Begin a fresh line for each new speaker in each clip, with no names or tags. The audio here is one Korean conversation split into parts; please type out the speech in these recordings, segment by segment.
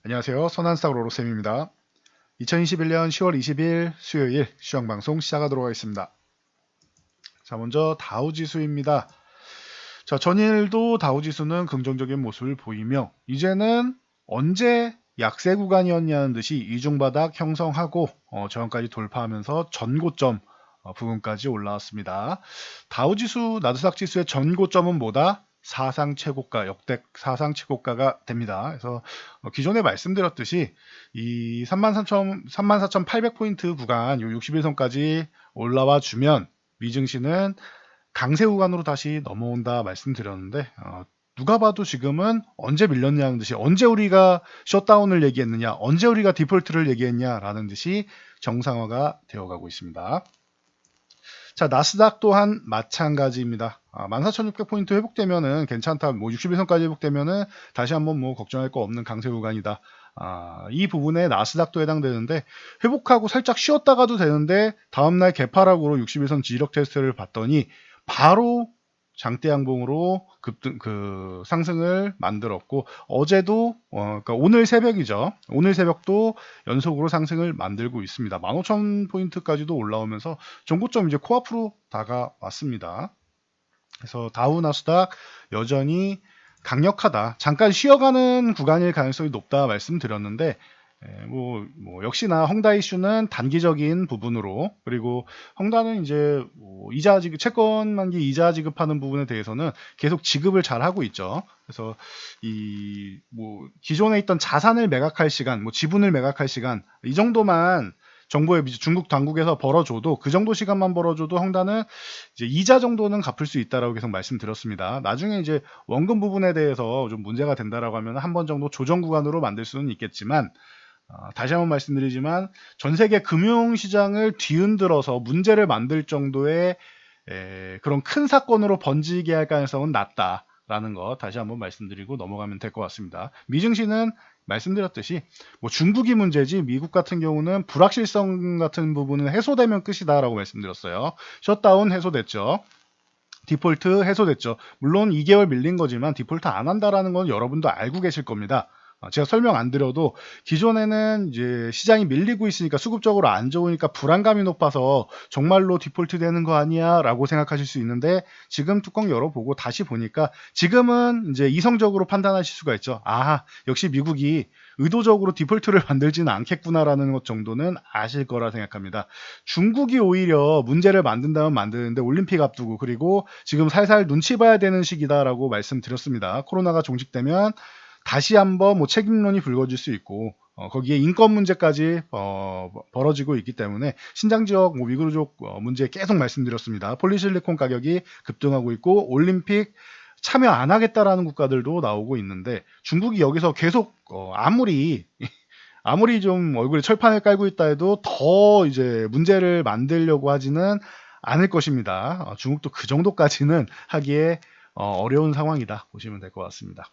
안녕하세요. 선한스탁 로로쌤입니다. 2021년 10월 20일 수요일 시황방송 시작하도록 하겠습니다. 자, 먼저 다우지수입니다. 자, 전일도 다우지수는 긍정적인 모습을 보이며 이제는 언제 약세 구간이었냐는 듯이 이중바닥 형성하고 저항까지 돌파하면서 전고점 부근까지 올라왔습니다. 다우지수, 나스닥지수의 전고점은 뭐다? 사상 최고가, 역대 사상 최고가가 됩니다. 그래서 기존에 말씀드렸듯이 이 34,800포인트 구간, 요 61선까지 올라와 주면 미증시는 강세 구간으로 다시 넘어온다 말씀드렸는데 누가 봐도 지금은 언제 밀렸냐는 듯이 언제 우리가 셧다운을 얘기했느냐, 언제 우리가 디폴트를 얘기했냐라는 듯이 정상화가 되어가고 있습니다. 자, 나스닥 또한 마찬가지입니다. 14,600포인트 회복되면은 괜찮다. 뭐 61선까지 회복되면은 다시 한번 뭐 걱정할 거 없는 강세 구간이다. 이 부분에 나스닥도 해당되는데 회복하고 살짝 쉬었다가도 되는데 다음날 개파락으로 61선 지력 테스트를 봤더니 바로 장대 양봉으로 상승을 만들었고 어제도 그러니까 오늘 새벽이죠. 오늘 새벽도 연속으로 상승을 만들고 있습니다. 15,000포인트까지도 올라오면서 전고점 이제 코앞으로 다가왔습니다. 그래서 다우 나스닥 여전히 강력하다. 잠깐 쉬어가는 구간일 가능성이 높다 말씀드렸는데 역시나 헝다 이슈는 단기적인 부분으로 그리고 헝다는 이제 이자 지급 채권 만기 이자 지급하는 부분에 대해서는 계속 지급을 잘 하고 있죠. 그래서 이 기존에 있던 자산을 매각할 시간, 지분을 매각할 시간 이 정도만 정부에 중국 당국에서 벌어줘도 그 정도 시간만 벌어줘도 헝다는 이제 이자 정도는 갚을 수 있다라고 계속 말씀드렸습니다. 나중에 이제 원금 부분에 대해서 좀 문제가 된다라고 하면 한 번 정도 조정 구간으로 만들 수는 있겠지만 다시 한번 말씀드리지만 전 세계 금융시장을 뒤흔들어서 문제를 만들 정도의 그런 큰 사건으로 번지게 할 가능성은 낮다라는 거 다시 한번 말씀드리고 넘어가면 될 것 같습니다. 미증시는 말씀드렸듯이 중국이 문제지 미국 같은 경우는 불확실성 같은 부분은 해소되면 끝이다라고 말씀드렸어요. 셧다운 해소됐죠. 디폴트 해소됐죠. 물론 2개월 밀린 거지만 디폴트 안 한다라는 건 여러분도 알고 계실 겁니다. 제가 설명 안 드려도 기존에는 이제 시장이 밀리고 있으니까 수급적으로 안 좋으니까 불안감이 높아서 정말로 디폴트 되는 거 아니야 라고 생각하실 수 있는데 지금 뚜껑 열어보고 다시 보니까 지금은 이제 이성적으로 판단하실 수가 있죠. 역시 미국이 의도적으로 디폴트를 만들지는 않겠구나라는 것 정도는 아실 거라 생각합니다. 중국이 오히려 문제를 만든다면 만드는데 올림픽 앞두고 그리고 지금 살살 눈치 봐야 되는 시기다라고 말씀드렸습니다. 코로나가 종식되면 다시 한번 책임론이 불거질 수 있고 거기에 인권 문제까지 벌어지고 있기 때문에 신장지역 위구르족 문제 계속 말씀드렸습니다. 폴리실리콘 가격이 급등하고 있고 올림픽 참여 안 하겠다라는 국가들도 나오고 있는데 중국이 여기서 계속 아무리 좀 얼굴에 철판을 깔고 있다 해도 더 이제 문제를 만들려고 하지는 않을 것입니다. 중국도 그 정도까지는 하기에 어려운 상황이다 보시면 될 것 같습니다.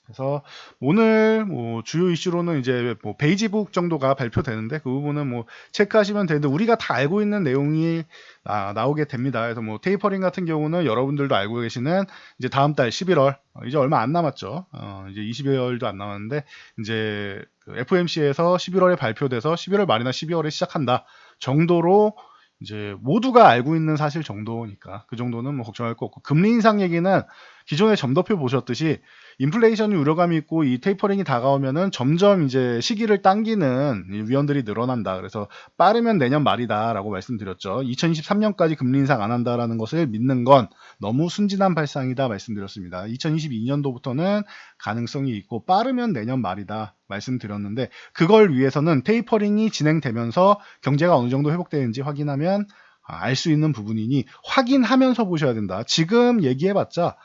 그래서 오늘 주요 이슈로는 이제 베이지북 정도가 발표되는데 그 부분은 체크하시면 되는데 우리가 다 알고 있는 내용이 나오게 됩니다. 그래서 테이퍼링 같은 경우는 여러분들도 알고 계시는 이제 다음 달 11월 이제 얼마 안 남았죠. 이제 20여일도 안 남았는데 이제 FOMC에서 11월에 발표돼서 11월 말이나 12월에 시작한다 정도로 이제 모두가 알고 있는 사실 정도니까 그 정도는 걱정할 거 없고 금리 인상 얘기는 기존에 점도표 보셨듯이 인플레이션이 우려감이 있고 이 테이퍼링이 다가오면은 점점 이제 시기를 당기는 위원들이 늘어난다. 그래서 빠르면 내년 말이다라고 말씀드렸죠. 2023년까지 금리 인상 안 한다라는 것을 믿는 건 너무 순진한 발상이다 말씀드렸습니다. 2022년도부터는 가능성이 있고 빠르면 내년 말이다 말씀드렸는데 그걸 위해서는 테이퍼링이 진행되면서 경제가 어느 정도 회복되는지 확인하면 알 수 있는 부분이니 확인하면서 보셔야 된다. 지금 얘기해봤자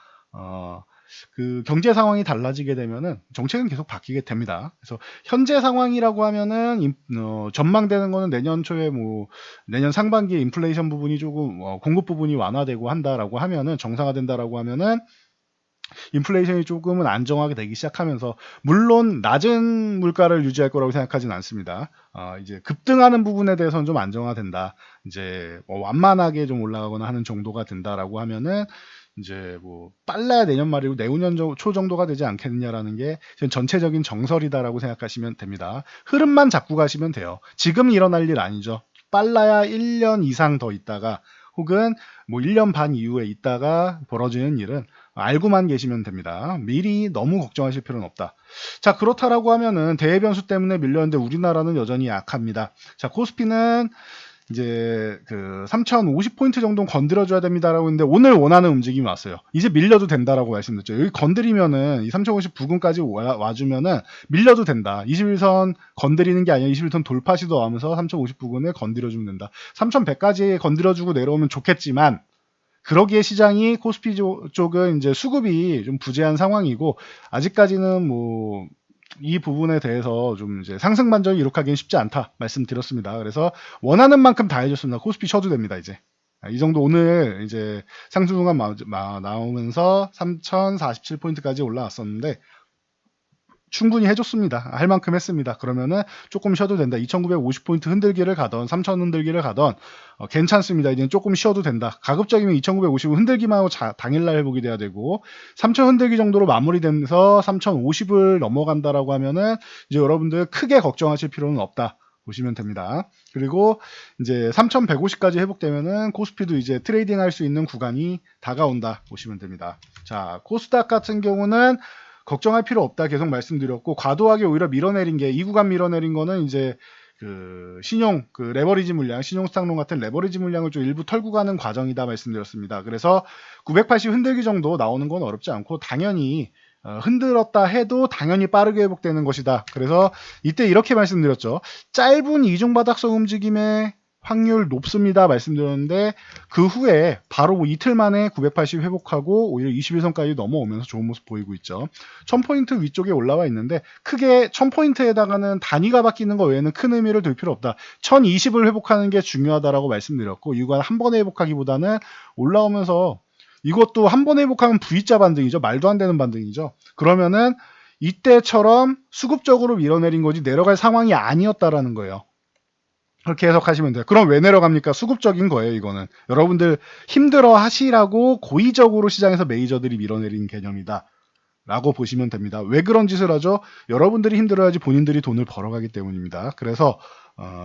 그 경제 상황이 달라지게 되면은 정책은 계속 바뀌게 됩니다. 그래서 현재 상황이라고 하면은 전망되는 거는 내년 초에 내년 상반기에 인플레이션 부분이 조금 공급 부분이 완화되고 한다라고 하면은 정상화된다라고 하면은 인플레이션이 조금은 안정하게 되기 시작하면서 물론 낮은 물가를 유지할 거라고 생각하진 않습니다. 이제 급등하는 부분에 대해서는 좀 안정화된다. 이제 완만하게 좀 올라가거나 하는 정도가 된다라고 하면은 이제 뭐 빨라야 내년 말이고 내후년 초 정도가 되지 않겠느냐라는 게 전체적인 정설이다라고 생각하시면 됩니다. 흐름만 잡고 가시면 돼요. 지금 일어날 일 아니죠. 빨라야 1년 이상 더 있다가 혹은 뭐 1년 반 이후에 있다가 벌어지는 일은 알고만 계시면 됩니다. 미리 너무 걱정하실 필요는 없다. 자, 그렇다라고 하면은 대외 변수 때문에 밀렸는데 우리나라는 여전히 약합니다. 자, 코스피는 이제 그 3050포인트 정도는 건드려줘야 됩니다라고 했는데 오늘 원하는 움직임이 왔어요. 이제 밀려도 된다라고 말씀드렸죠. 여기 건드리면은 이 3050 부근까지 와주면은 밀려도 된다. 21선 건드리는 게 아니라 21선 돌파 시도하면서 3050 부근을 건드려주면 된다. 3100까지 건드려주고 내려오면 좋겠지만 그러기에 시장이 코스피 쪽은 이제 수급이 좀 부재한 상황이고 아직까지는 뭐 이 부분에 대해서 좀 이제 상승 반전을 이룩하기는 쉽지 않다 말씀드렸습니다. 그래서 원하는 만큼 다 해줬습니다. 코스피 쳐도 됩니다. 이제 이 정도 오늘 이제 상승한 나오면서 3047포인트까지 올라왔었는데 충분히 해줬습니다. 할 만큼 했습니다. 그러면은 조금 쉬어도 된다. 2950포인트 흔들기를 가던 3000 흔들기를 가던 괜찮습니다. 이제는 조금 쉬어도 된다. 가급적이면 2950을 흔들기만 하고 당일날 회복이 돼야 되고 3000 흔들기 정도로 마무리되면서 3050을 넘어간다라고 하면은 이제 여러분들 크게 걱정하실 필요는 없다. 보시면 됩니다. 그리고 이제 3150까지 회복되면은 코스피도 이제 트레이딩 할 수 있는 구간이 다가온다. 보시면 됩니다. 자, 코스닥 같은 경우는 걱정할 필요 없다 계속 말씀드렸고 과도하게 오히려 밀어내린 게 이 구간 밀어내린 거는 이제 그 신용 그 레버리지 물량 신용 스탁론 같은 레버리지 물량을 좀 일부 털고 가는 과정이다 말씀드렸습니다. 그래서 980 흔들기 정도 나오는 건 어렵지 않고 당연히 흔들었다 해도 당연히 빠르게 회복되는 것이다. 그래서 이때 이렇게 말씀드렸죠. 짧은 이중바닥성 움직임의 확률 높습니다 말씀드렸는데 그 후에 바로 뭐 이틀 만에 980 회복하고 오히려 21선까지 넘어오면서 좋은 모습 보이고 있죠. 1000포인트 위쪽에 올라와 있는데 크게 1000포인트에다가는 단위가 바뀌는 거 외에는 큰 의미를 둘 필요 없다. 1020을 회복하는 게 중요하다라고 말씀드렸고 이거 한 번에 회복하기보다는 올라오면서 이것도 한 번에 회복하면 V자 반등이죠. 말도 안 되는 반등이죠. 그러면은 이때처럼 수급적으로 밀어내린 거지 내려갈 상황이 아니었다라는 거예요. 그렇게 해석하시면 돼요. 그럼 왜 내려갑니까? 수급적인 거예요, 이거는. 여러분들 힘들어 하시라고 고의적으로 시장에서 메이저들이 밀어내린 개념이다. 라고 보시면 됩니다. 왜 그런 짓을 하죠? 여러분들이 힘들어야지 본인들이 돈을 벌어가기 때문입니다. 그래서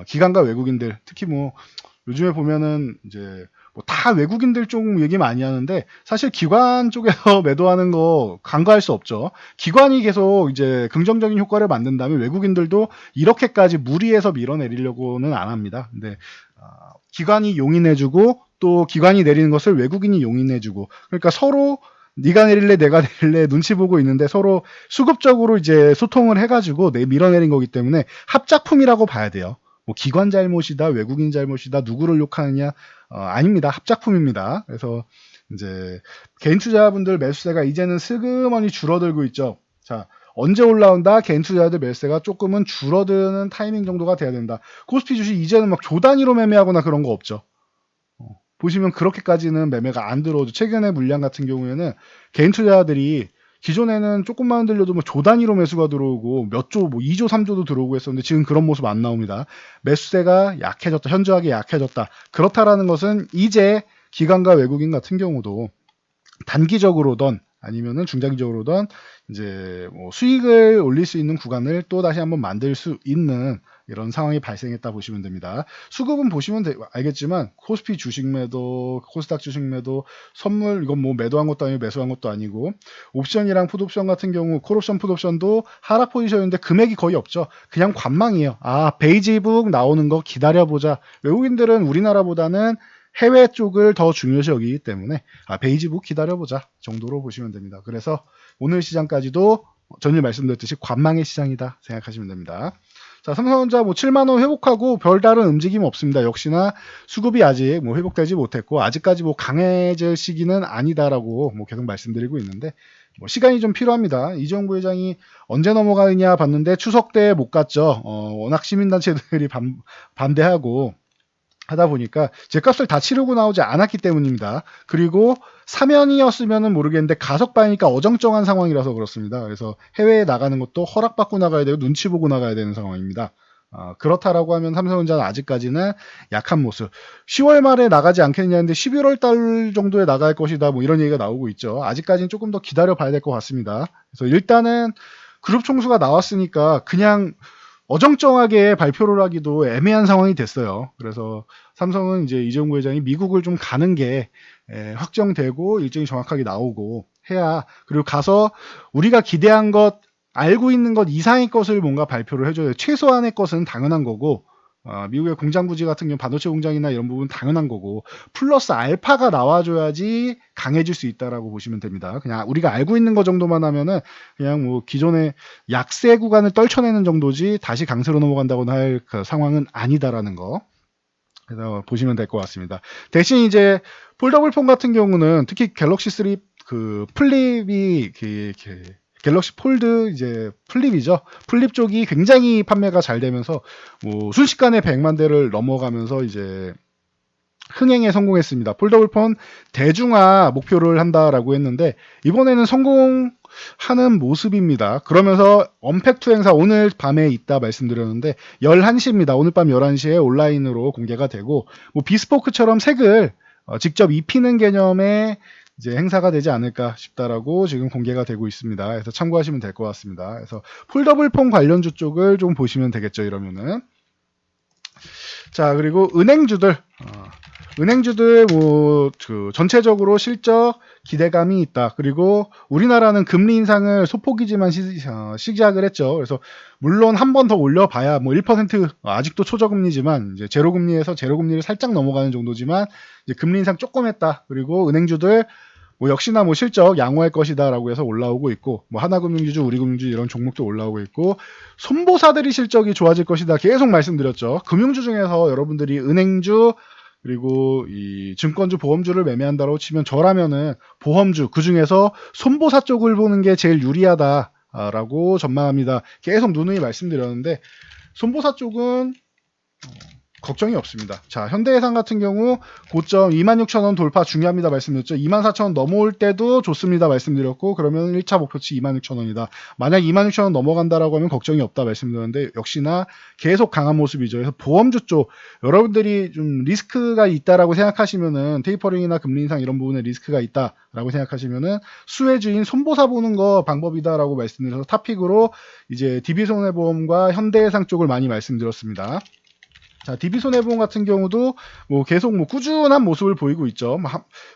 기관과 외국인들 특히 뭐 요즘에 보면은 이제 뭐 다 외국인들 쪽 얘기 많이 하는데 사실 기관 쪽에서 매도하는 거 간과할 수 없죠. 기관이 계속 이제 긍정적인 효과를 만든다면 외국인들도 이렇게까지 무리해서 밀어내리려고는 안 합니다. 근데 기관이 용인해주고 또 기관이 내리는 것을 외국인이 용인해주고 그러니까 서로 네가 내릴래 내가 내릴래 눈치 보고 있는데 서로 수급적으로 이제 소통을 해가지고 밀어내린 거기 때문에 합작품이라고 봐야 돼요. 뭐 기관 잘못이다 외국인 잘못이다 누구를 욕하느냐 아닙니다. 합작품입니다. 그래서 이제 개인 투자분들 매수세가 이제는 슬그머니 줄어들고 있죠. 자 언제 올라온다 개인 투자자들 매수세가 조금은 줄어드는 타이밍 정도가 돼야 된다. 코스피 주식 이제는 막 조 단위로 매매하거나 그런 거 없죠. 보시면 그렇게까지는 매매가 안 들어오죠. 최근에 물량 같은 경우에는 개인 투자자들이 기존에는 조금만 흔들려도 뭐 조 단위로 매수가 들어오고 몇 조, 뭐 2조, 3조도 들어오고 했었는데 지금 그런 모습 안 나옵니다. 매수세가 약해졌다, 현저하게 약해졌다. 그렇다라는 것은 이제 기관과 외국인 같은 경우도 단기적으로든 아니면은 중장기적으로든 이제 뭐 수익을 올릴 수 있는 구간을 또 다시 한번 만들 수 있는 이런 상황이 발생했다 보시면 됩니다. 수급은 보시면 알겠지만 코스피 주식 매도, 코스닥 주식 매도, 선물 이건 뭐 매도한 것도 아니고 매수한 것도 아니고 옵션이랑 풋옵션 같은 경우 콜옵션, 풋옵션도 하락 포지션인데 금액이 거의 없죠. 그냥 관망이에요. 아 베이지북 나오는 거 기다려보자. 외국인들은 우리나라보다는 해외 쪽을 더 중요시 여기기 때문에 베이지북 기다려보자 정도로 보시면 됩니다. 그래서 오늘 시장까지도 전일 말씀드렸듯이 관망의 시장이다 생각하시면 됩니다. 자, 삼성전자 뭐 7만원 회복하고 별다른 움직임 없습니다. 역시나 수급이 아직 뭐 회복되지 못했고 아직까지 뭐 강해질 시기는 아니다라고 뭐 계속 말씀드리고 있는데 뭐 시간이 좀 필요합니다. 이정부 회장이 언제 넘어가느냐 봤는데 추석 때 못 갔죠. 워낙 시민단체들이 반대하고 하다 보니까 제값을 다 치르고 나오지 않았기 때문입니다. 그리고 사면이었으면 모르겠는데 가석방이니까 어정쩡한 상황이라서 그렇습니다. 그래서 해외에 나가는 것도 허락받고 나가야 되고 눈치 보고 나가야 되는 상황입니다. 그렇다라고 하면 삼성전자는 아직까지는 약한 모습. 10월 말에 나가지 않겠냐는데 11월 달 정도에 나갈 것이다. 뭐 이런 얘기가 나오고 있죠. 아직까지는 조금 더 기다려 봐야 될 것 같습니다. 그래서 일단은 그룹 총수가 나왔으니까 그냥 어정쩡하게 발표를 하기도 애매한 상황이 됐어요. 그래서 삼성은 이제 이재용 부회장이 미국을 좀 가는 게 확정되고 일정이 정확하게 나오고 해야, 그리고 가서 우리가 기대한 것, 알고 있는 것 이상의 것을 뭔가 발표를 해줘요. 최소한의 것은 당연한 거고, 미국의 공장 부지 같은 경우 반도체 공장이나 이런 부분 당연한 거고, 플러스 알파가 나와줘야지 강해질 수 있다라고 보시면 됩니다. 그냥 우리가 알고 있는 것 정도만 하면은 그냥 뭐 기존의 약세 구간을 떨쳐내는 정도지 다시 강세로 넘어간다고나 할 그 상황은 아니다라는 거. 그래서 보시면 될 것 같습니다. 대신 이제 폴더블 폰 같은 경우는 특히 갤럭시 3 그 플립이 갤럭시 폴드 이제 플립이죠. 플립 쪽이 굉장히 판매가 잘 되면서 뭐 순식간에 100만 대를 넘어가면서 이제 흥행에 성공했습니다. 폴더블 폰 대중화 목표를 한다라고 했는데 이번에는 성공하는 모습입니다. 그러면서 언팩트 행사 오늘 밤에 있다 말씀드렸는데 11시입니다. 오늘 밤 11시에 온라인으로 공개가 되고, 뭐 비스포크처럼 색을 직접 입히는 개념의 이제 행사가 되지 않을까 싶다라고 지금 공개가 되고 있습니다. 그래서 참고하시면 될 것 같습니다. 그래서 폴더블 폰 관련주 쪽을 좀 보시면 되겠죠, 이러면은. 자, 그리고 은행주들 전체적으로 실적 기대감이 있다. 그리고 우리나라는 금리 인상을 소폭이지만 시작을 했죠. 그래서 물론 한 번 더 올려봐야 뭐 1% 아직도 초저금리지만 이제 제로금리에서 제로금리를 살짝 넘어가는 정도지만 이제 금리 인상 조금 했다. 그리고 은행주들 뭐 역시나 뭐 실적 양호할 것이다라고 해서 올라오고 있고, 뭐 하나금융주주, 우리금융주 이런 종목도 올라오고 있고, 손보사들이 실적이 좋아질 것이다 계속 말씀드렸죠. 금융주 중에서 여러분들이 은행주 그리고 이 증권주, 보험주를 매매한다고 치면 저라면은 보험주 그 중에서 손보사 쪽을 보는 게 제일 유리하다라고 전망합니다. 계속 누누이 말씀드렸는데 손보사 쪽은 걱정이 없습니다. 자, 현대해상 같은 경우 고점 26,000원 돌파 중요합니다 말씀드렸죠. 24,000원 넘어올 때도 좋습니다 말씀드렸고, 그러면 1차 목표치 26,000원이다. 만약 26,000원 넘어간다라고 하면 걱정이 없다 말씀드렸는데 역시나 계속 강한 모습이죠. 그래서 보험주 쪽 여러분들이 좀 리스크가 있다라고 생각하시면은 테이퍼링이나 금리 인상 이런 부분에 리스크가 있다라고 생각하시면은 수혜주인 손보사 보는 거 방법이다라고 말씀드려서 탑픽으로 이제 DB손해보험과 현대해상 쪽을 많이 말씀드렸습니다. 자, DB손해보험 같은 경우도 뭐 계속 뭐 꾸준한 모습을 보이고 있죠.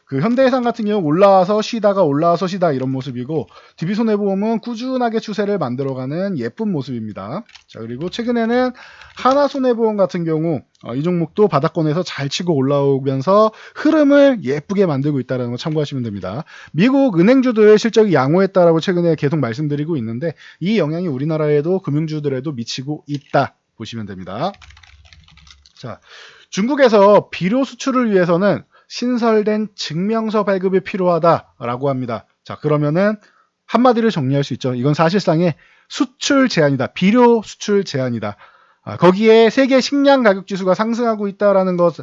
그 현대해상 같은 경우 올라와서 쉬다가 올라와서 쉬다 이런 모습이고, DB손해보험은 꾸준하게 추세를 만들어가는 예쁜 모습입니다. 자, 그리고 최근에는 하나손해보험 같은 경우 이 종목도 바닥권에서 잘 치고 올라오면서 흐름을 예쁘게 만들고 있다는 거 참고하시면 됩니다. 미국 은행주들 실적이 양호했다라고 최근에 계속 말씀드리고 있는데 이 영향이 우리나라에도 금융주들에도 미치고 있다 보시면 됩니다. 자, 중국에서 비료 수출을 위해서는 신설된 증명서 발급이 필요하다라고 합니다. 자, 그러면은 한마디를 정리할 수 있죠. 이건 사실상의 수출 제한이다. 비료 수출 제한이다. 거기에 세계 식량 가격 지수가 상승하고 있다라는 것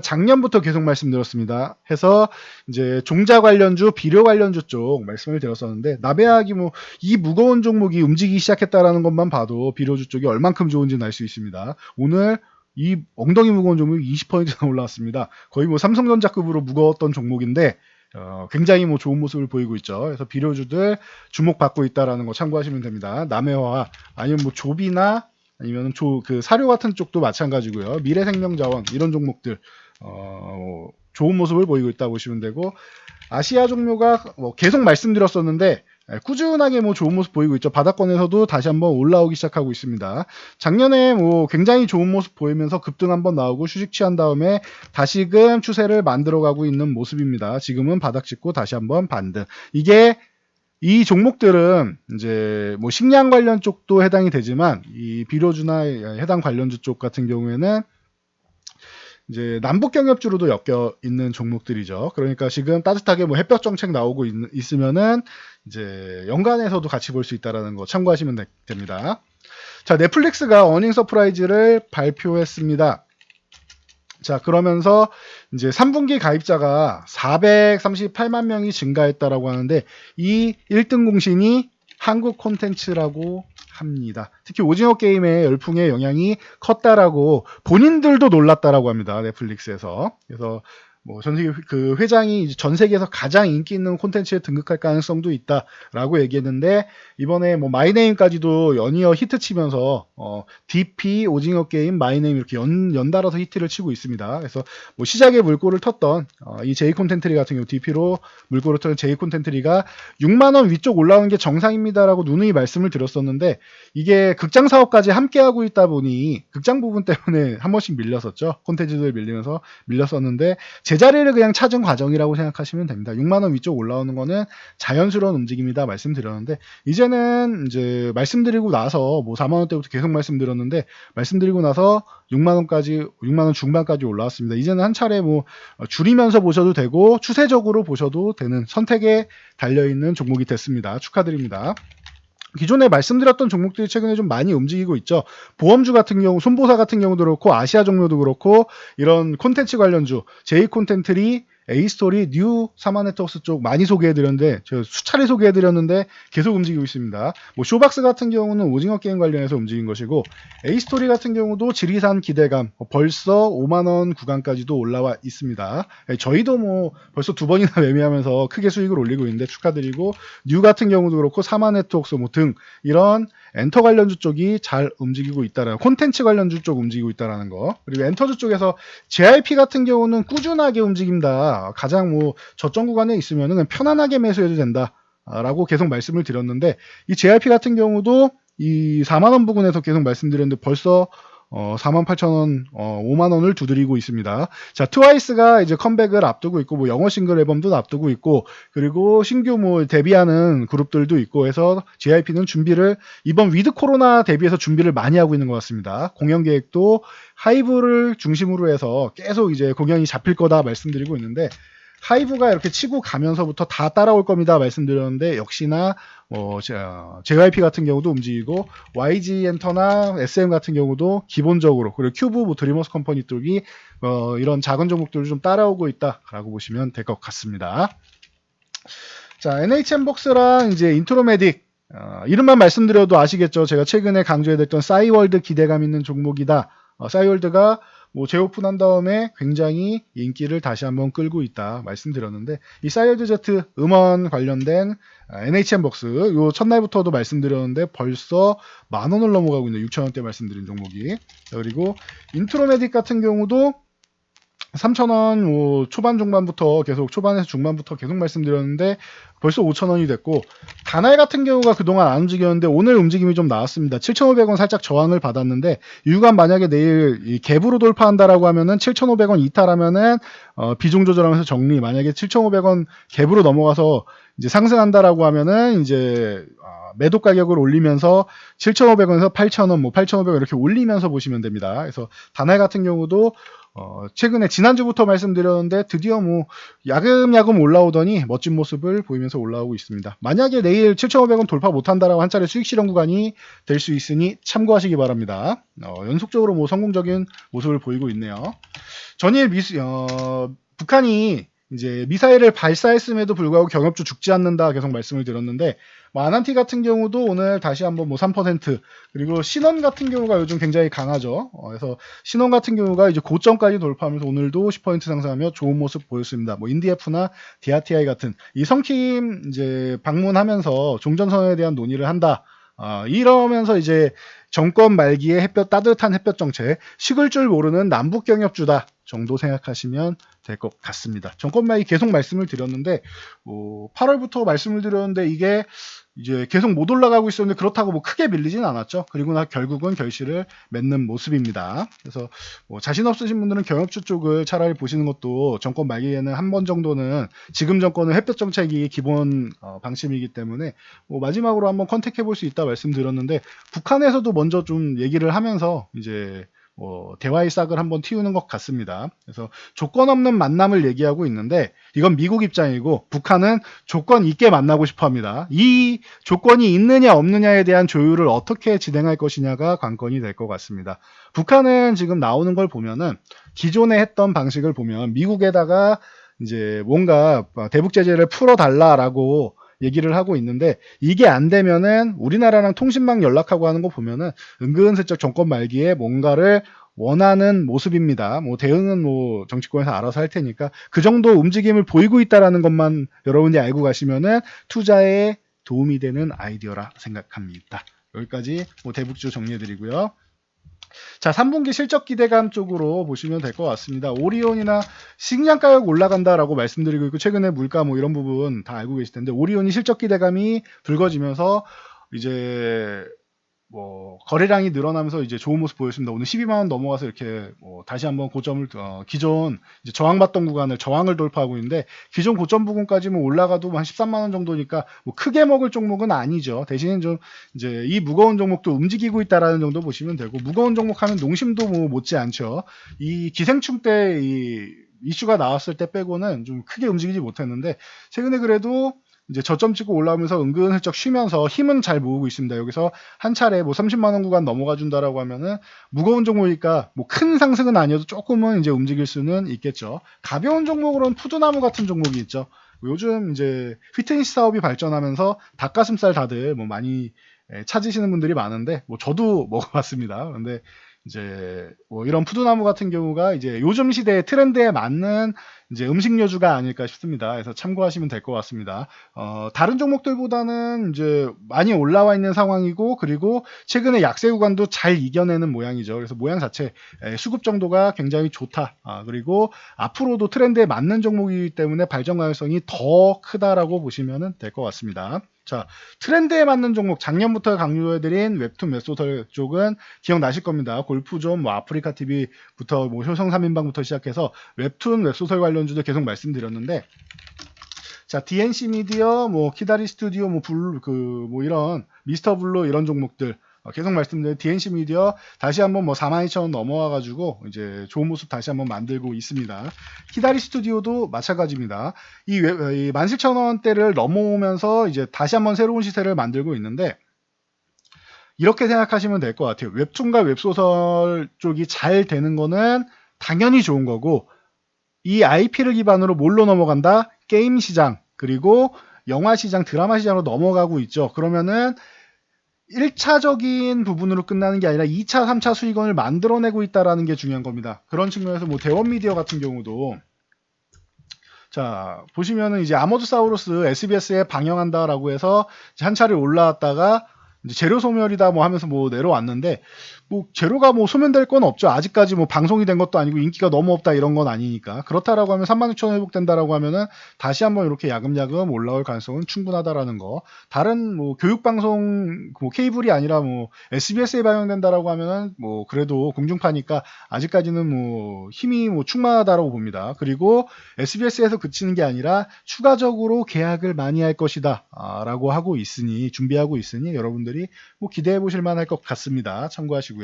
작년부터 계속 말씀드렸습니다. 해서 이제 종자 관련주, 비료 관련주 쪽 말씀을 드렸었는데 나베아기 뭐 이 무거운 종목이 움직이기 시작했다라는 것만 봐도 비료주 쪽이 얼만큼 좋은지는 알 수 있습니다. 오늘 이 엉덩이 무거운 종목이 20%나 올라왔습니다. 거의 뭐 삼성전자급으로 무거웠던 종목인데 굉장히 뭐 좋은 모습을 보이고 있죠. 그래서 비료주들 주목받고 있다라는 거 참고하시면 됩니다. 남해화 아니면 뭐 조비나 아니면 그 사료 같은 쪽도 마찬가지고요. 미래생명자원 이런 종목들 좋은 모습을 보이고 있다 보시면 되고, 아시아 종묘가 뭐 계속 말씀드렸었는데 꾸준하게 뭐 좋은 모습 보이고 있죠. 바닥권에서도 다시 한번 올라오기 시작하고 있습니다. 작년에 뭐 굉장히 좋은 모습 보이면서 급등 한번 나오고 휴식 취한 다음에 다시금 추세를 만들어가고 있는 모습입니다. 지금은 바닥 짚고 다시 한번 반등. 이 종목들은 이제 뭐 식량 관련 쪽도 해당이 되지만 이 비료주나 해당 관련주 쪽 같은 경우에는 이제 남북 경협주로도 엮여 있는 종목들이죠. 그러니까 지금 따뜻하게 뭐 햇볕 정책 나오고 있으면은 이제 연간에서도 같이 볼 수 있다라는 거 참고하시면 됩니다. 자, 넷플릭스가 어닝 서프라이즈를 발표했습니다. 자, 그러면서 이제 3분기 가입자가 438만 명이 증가했다라고 하는데 이 1등 공신이 한국 콘텐츠라고 합니다. 특히 오징어 게임의 열풍의 영향이 컸다라고 본인들도 놀랐다라고 합니다. 넷플릭스에서. 그래서 뭐 전 세계 그 회장이 전 세계에서 가장 인기 있는 콘텐츠에 등극할 가능성도 있다라고 얘기했는데 이번에 뭐 마이네임까지도 연이어 히트 치면서 DP 오징어 게임 마이네임 이렇게 연달아서 히트를 치고 있습니다. 그래서 뭐 시작에 물꼬를 텄던 이 제이 콘텐트리 같은 경우 DP로 물꼬를 텄던 제이 콘텐트리가 6만 원 위쪽 올라오는 게 정상입니다라고 누누이 말씀을 드렸었는데 이게 극장 사업까지 함께 하고 있다 보니 극장 부분 때문에 한 번씩 밀렸었죠. 콘텐츠들 밀리면서 밀렸었는데 제자리를 그냥 찾은 과정이라고 생각하시면 됩니다. 6만 원 위쪽 올라오는 거는 자연스러운 움직임이다 말씀드렸는데 이제는 이제 말씀드리고 나서 뭐 4만 원대부터 계속 말씀드렸는데 말씀드리고 나서 6만 원 중반까지 올라왔습니다. 이제는 한 차례 뭐 줄이면서 보셔도 되고 추세적으로 보셔도 되는 선택에 달려있는 종목이 됐습니다. 축하드립니다. 기존에 말씀드렸던 종목들이 최근에 좀 많이 움직이고 있죠. 보험주 같은 경우, 손보사 같은 경우도 그렇고 아시아 종료도 그렇고 이런 콘텐츠 관련주, 제이 콘텐트리, A스토리, 뉴 사마네트웍스 쪽 많이 소개해드렸는데 제가 수차례 소개해드렸는데 계속 움직이고 있습니다. 뭐 쇼박스 같은 경우는 오징어 게임 관련해서 움직인 것이고 A스토리 같은 경우도 지리산 기대감 벌써 5만원 구간까지도 올라와 있습니다. 저희도 뭐 벌써 두 번이나 매매하면서 크게 수익을 올리고 있는데 축하드리고 뉴 같은 경우도 그렇고 사마네트웍스 뭐 등 이런 엔터 관련주 쪽이 잘 움직이고 있다라는 콘텐츠 관련주 쪽 움직이고 있다라는 거. 그리고 엔터주 쪽에서 JYP 같은 경우는 꾸준하게 움직인다. 가장 뭐 저점 구간에 있으면은 그냥 편안하게 매수해도 된다라고 계속 말씀을 드렸는데 이 JYP 같은 경우도 이 4만 원 부근에서 계속 말씀드렸는데 벌써 48,000원, 5만 원을 두드리고 있습니다. 자, 트와이스가 이제 컴백을 앞두고 있고, 뭐 영어 싱글 앨범도 앞두고 있고, 그리고 신규 뭐 데뷔하는 그룹들도 있고 해서 JYP는 준비를 이번 위드 코로나 대비해서 준비를 많이 하고 있는 것 같습니다. 공연 계획도 하이브를 중심으로 해서 계속 이제 공연이 잡힐 거다 말씀드리고 있는데, 하이브가 이렇게 치고 가면서부터 다 따라올 겁니다 말씀드렸는데 역시나 JYP 같은 경우도 움직이고 YG 엔터나 SM 같은 경우도 기본적으로 그리고 큐브 뭐 드리머스 컴퍼니 쪽이 이런 작은 종목들을 좀 따라오고 있다라고 보시면 될 것 같습니다. 자, NHN벅스랑 이제 인트로메딕 이름만 말씀드려도 아시겠죠. 제가 최근에 강조해드렸던 싸이월드 기대감 있는 종목이다. 싸이월드가 뭐 재오픈한 다음에 굉장히 인기를 다시 한번 끌고 있다 말씀드렸는데 이 싸이월드 제트 음원 관련된 NHN벅스 요 첫날부터도 말씀드렸는데 벌써 만원을 넘어가고 있는 6천원대 말씀드린 종목이. 그리고 인트로메딕 같은 경우도 3,000원 뭐 초반 중반부터 계속 초반에서 중반부터 계속 말씀드렸는데 벌써 5,000원이 됐고 다날 같은 경우가 그동안 안 움직였는데 오늘 움직임이 좀 나왔습니다. 7,500원 살짝 저항을 받았는데 이유가 만약에 내일 이 갭으로 돌파한다라고 하면은 7,500원 이탈하면은 비중 조절하면서 정리. 만약에 7,500원 갭으로 넘어가서 이제 상승한다라고 하면은 이제 매도 가격을 올리면서 7,500원에서 8,000원, 뭐 8,500원 이렇게 올리면서 보시면 됩니다. 그래서 다날 같은 경우도 최근에 지난주부터 말씀드렸는데 드디어 뭐 야금야금 올라오더니 멋진 모습을 보이면서 올라오고 있습니다. 만약에 내일 7,500원 돌파 못한다라고 한 차례 수익 실현 구간이 될 수 있으니 참고하시기 바랍니다. 연속적으로 뭐 성공적인 모습을 보이고 있네요. 전일 북한이 이제 미사일을 발사했음에도 불구하고 경협주 죽지 않는다 계속 말씀을 드렸는데 뭐 아난티 같은 경우도 오늘 다시 한번 뭐 3% 그리고 신원 같은 경우가 요즘 굉장히 강하죠. 그래서 신원 같은 경우가 이제 고점까지 돌파하면서 오늘도 10% 상승하며 좋은 모습 보였습니다. 뭐 인디에프나 DRTI 같은 이 성킴 이제 방문하면서 종전선언에 대한 논의를 한다. 이러면서 이제 정권 말기에 따뜻한 햇볕 정책, 식을 줄 모르는 남북 경협주다 정도 생각하시면 될 것 같습니다. 정권 말기 계속 말씀을 드렸는데 8월부터 말씀을 드렸는데 이게 이제 계속 못 올라가고 있었는데 그렇다고 뭐 크게 밀리진 않았죠. 그리고 결국은 결실을 맺는 모습입니다. 그래서 자신 없으신 분들은 경협주 쪽을 차라리 보시는 것도 정권 말기에는 한 번 정도는 지금 정권은 햇볕 정책이 기본 방침이기 때문에 마지막으로 한번 컨택해 볼 수 있다 말씀드렸는데 북한에서도 먼저 좀 얘기를 하면서 이제 대화의 싹을 한번 틔우는 것 같습니다. 그래서 조건 없는 만남을 얘기하고 있는데 이건 미국 입장이고 북한은 조건 있게 만나고 싶어 합니다. 이 조건이 있느냐 없느냐에 대한 조율을 어떻게 진행할 것이냐가 관건이 될 것 같습니다. 북한은 지금 나오는 걸 보면은 기존에 했던 방식을 보면 미국에다가 이제 뭔가 대북 제재를 풀어달라라고 얘기를 하고 있는데 이게 안 되면은 우리나라랑 통신망 연락하고 하는 거 보면은 은근슬쩍 정권 말기에 뭔가를 원하는 모습입니다. 뭐 대응은 뭐 정치권에서 알아서 할 테니까 그 정도 움직임을 보이고 있다라는 것만 여러분이 알고 가시면은 투자에 도움이 되는 아이디어라 생각합니다. 여기까지 뭐 대북주 정리해드리고요. 자, 3분기 실적 기대감 쪽으로 보시면 될 것 같습니다. 오리온이나 식량 가격 올라간다라고 말씀드리고 있고 최근에 물가 뭐 이런 부분 다 알고 계실 텐데 오리온이 실적 기대감이 불거지면서 이제 뭐 거래량이 늘어나면서 이제 좋은 모습 보였습니다. 오늘 12만 원 넘어가서 이렇게 뭐 다시 한번 고점을 기존 이제 저항받던 구간을 저항을 돌파하고 있는데 기존 고점 부근까지는 올라가도 한 13만 원 정도니까 뭐 크게 먹을 종목은 아니죠. 대신에 좀 이제 이 무거운 종목도 움직이고 있다라는 정도 보시면 되고 무거운 종목 하면 농심도 뭐 못지 않죠. 이 기생충 때 이 이슈가 나왔을 때 빼고는 좀 크게 움직이지 못했는데 최근에 그래도 이제 저점 찍고 올라오면서 은근슬쩍 쉬면서 힘은 잘 모으고 있습니다. 여기서 한 차례 뭐 30만 원 구간 넘어가 준다라고 하면은 무거운 종목이니까 뭐 큰 상승은 아니어도 조금은 이제 움직일 수는 있겠죠. 가벼운 종목으로는 푸드나무 같은 종목이 있죠. 요즘 이제 피트니스 사업이 발전하면서 닭가슴살 다들 뭐 많이 찾으시는 분들이 많은데 뭐 저도 먹어봤습니다. 근데 이제 뭐 이런 푸드나무 같은 경우가 이제 요즘 시대의 트렌드에 맞는 이제 음식료주가 아닐까 싶습니다. 그래서 참고하시면 될 것 같습니다. 다른 종목들보다는 이제 많이 올라와 있는 상황이고 그리고 최근에 약세 구간도 잘 이겨내는 모양이죠. 그래서 모양 자체 수급 정도가 굉장히 좋다. 그리고 앞으로도 트렌드에 맞는 종목이기 때문에 발전 가능성이 더 크다라고 보시면 될 것 같습니다. 자, 트렌드에 맞는 종목 작년부터 강조해드린 웹툰 웹소설 쪽은 기억나실 겁니다. 골프존, 뭐 아프리카 TV부터 뭐 효성 3인방부터 시작해서 웹툰 웹소설 관련주도 계속 말씀드렸는데 자, DNC 미디어, 뭐 키다리 스튜디오, 뭐 이런 미스터 블루 이런 종목들 계속 말씀드린 DNC 미디어 다시 한번 뭐 42,000원 넘어와가지고 이제 좋은 모습 다시 한번 만들고 있습니다. 키다리 스튜디오도 마찬가지입니다. 이 17,000원대를 넘어오면서 이제 다시 한번 새로운 시세를 만들고 있는데 이렇게 생각하시면 될 것 같아요. 웹툰과 웹소설 쪽이 잘 되는 거는 당연히 좋은 거고 이 IP를 기반으로 뭘로 넘어간다? 게임 시장 그리고 영화 시장, 드라마 시장으로 넘어가고 있죠. 그러면은 1차적인 부분으로 끝나는 게 아니라 2차, 3차 수익원을 만들어내고 있다라는 게 중요한 겁니다. 그런 측면에서 뭐 대원미디어 같은 경우도 자 보시면은 이제 아모드사우루스 SBS에 방영한다라고 해서 한 차례 올라왔다가 이제 재료 소멸이다 뭐 하면서 뭐 내려왔는데 뭐 재료가 뭐 소멸될 건 없죠. 아직까지 뭐 방송이 된 것도 아니고 인기가 너무 없다 이런 건 아니니까 그렇다라고 하면 36,000원 회복된다라고 하면은 다시 한번 이렇게 야금야금 올라올 가능성은 충분하다라는 거. 다른 뭐 교육방송 뭐 케이블이 아니라 뭐 SBS에 방영된다라고 하면은 뭐 그래도 공중파니까 아직까지는 뭐 힘이 뭐 충만하다라고 봅니다. 그리고 SBS에서 그치는 게 아니라 추가적으로 계약을 많이 할 것이다 라고 하고 있으니 준비하고 있으니 여러분들이 뭐 기대해 보실 만할 것 같습니다. 참고하시고요.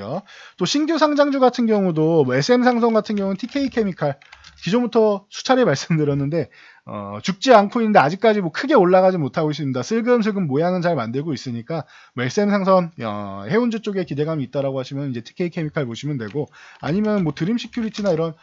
또 신규 상장주 같은 경우도 뭐 SM상성 같은 경우는 TK케미칼 기존부터 수차례 말씀드렸는데 죽지 않고 있는데 아직까지 뭐 크게 올라가지 못하고 있습니다. 슬금슬금 모양은 잘 만들고 있으니까 뭐 SM상선 해운주 쪽에 기대감이 있다라고 하시면 이제 TK케미칼 보시면 되고 아니면 뭐 드림시큐리티나 이런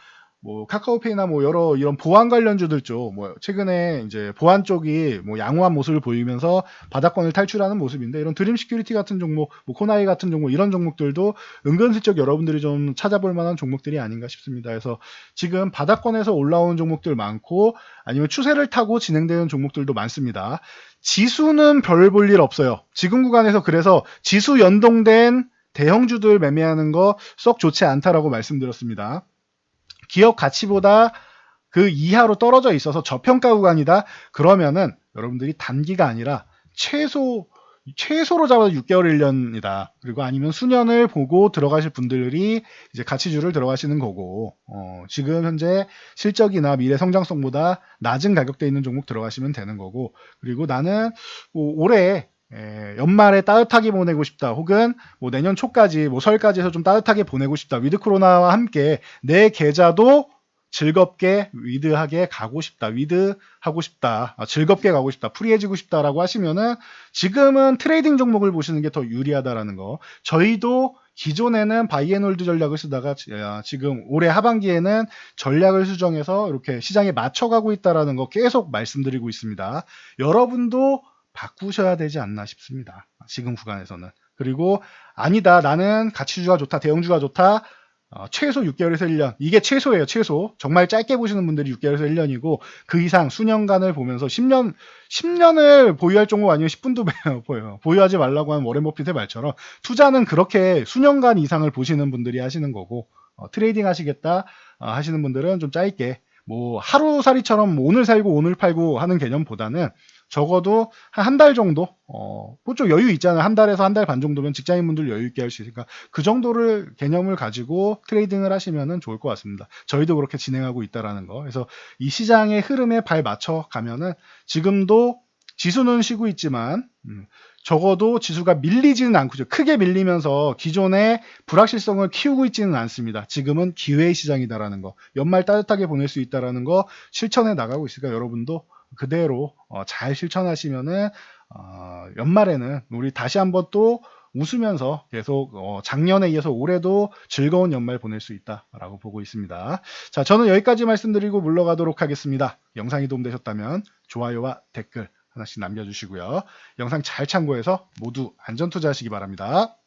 뭐 카카오페이나 뭐 여러 이런 보안 관련주들 쪽 뭐 최근에 이제 보안 쪽이 뭐 양호한 모습을 보이면서 바닥권을 탈출하는 모습인데 이런 드림 시큐리티 같은 종목, 뭐 코나이 같은 종목 이런 종목들도 은근슬쩍 여러분들이 좀 찾아볼 만한 종목들이 아닌가 싶습니다. 그래서 지금 바닥권에서 올라온 종목들 많고 아니면 추세를 타고 진행되는 종목들도 많습니다. 지수는 별 볼 일 없어요. 지금 구간에서 그래서 지수 연동된 대형주들 매매하는 거 썩 좋지 않다라고 말씀드렸습니다. 기업 가치보다 그 이하로 떨어져 있어서 저평가 구간이다. 그러면은 여러분들이 단기가 아니라 최소로 잡아도 6개월 1년이다. 그리고 아니면 수년을 보고 들어가실 분들이 이제 가치주를 들어가시는 거고 지금 현재 실적이나 미래 성장성보다 낮은 가격대에 있는 종목 들어가시면 되는 거고 그리고 나는 뭐 올해 연말에 따뜻하게 보내고 싶다. 혹은 뭐 내년 초까지, 뭐 설까지 해서 좀 따뜻하게 보내고 싶다. 위드 코로나와 함께 내 계좌도 즐겁게 위드하게 가고 싶다. 위드 하고 싶다. 즐겁게 가고 싶다. 프리해지고 싶다라고 하시면은 지금은 트레이딩 종목을 보시는 게 더 유리하다라는 거. 저희도 기존에는 바이앤홀드 전략을 쓰다가 지금 올해 하반기에는 전략을 수정해서 이렇게 시장에 맞춰가고 있다라는 거 계속 말씀드리고 있습니다. 여러분도 바꾸셔야 되지 않나 싶습니다. 지금 구간에서는. 그리고 아니다. 나는 가치주가 좋다. 대형주가 좋다. 최소 6개월에서 1년. 이게 최소예요. 최소. 정말 짧게 보시는 분들이 6개월에서 1년이고 그 이상 수년간을 보면서 10년을 보유할 정도가 아니면 10분도 보여요. 보유하지 말라고 하는 워렌 버핏의 말처럼 투자는 그렇게 수년간 이상을 보시는 분들이 하시는 거고 트레이딩 하시겠다 하시는 분들은 좀 짧게 뭐 하루살이처럼 오늘 살고 오늘 팔고 하는 개념보다는 적어도 한 달 정도 좀 여유 있잖아요. 한 달에서 한 달 반 정도면 직장인분들 여유 있게 할 수 있으니까 그 정도를 개념을 가지고 트레이딩을 하시면 좋을 것 같습니다. 저희도 그렇게 진행하고 있다라는 거. 그래서 이 시장의 흐름에 발 맞춰 가면은 지금도 지수는 쉬고 있지만 적어도 지수가 밀리지는 않고 크게 밀리면서 기존의 불확실성을 키우고 있지는 않습니다. 지금은 기회의 시장이다라는 거, 연말 따뜻하게 보낼 수 있다라는 거 실천해 나가고 있으니까 여러분도 그대로 잘 실천하시면은 연말에는 우리 다시 한번 또 웃으면서 계속 작년에 이어서 올해도 즐거운 연말 보낼 수 있다라고 보고 있습니다. 자, 저는 여기까지 말씀드리고 물러가도록 하겠습니다. 영상이 도움되셨다면 좋아요와 댓글 하나씩 남겨주시고요. 영상 잘 참고해서 모두 안전투자하시기 바랍니다.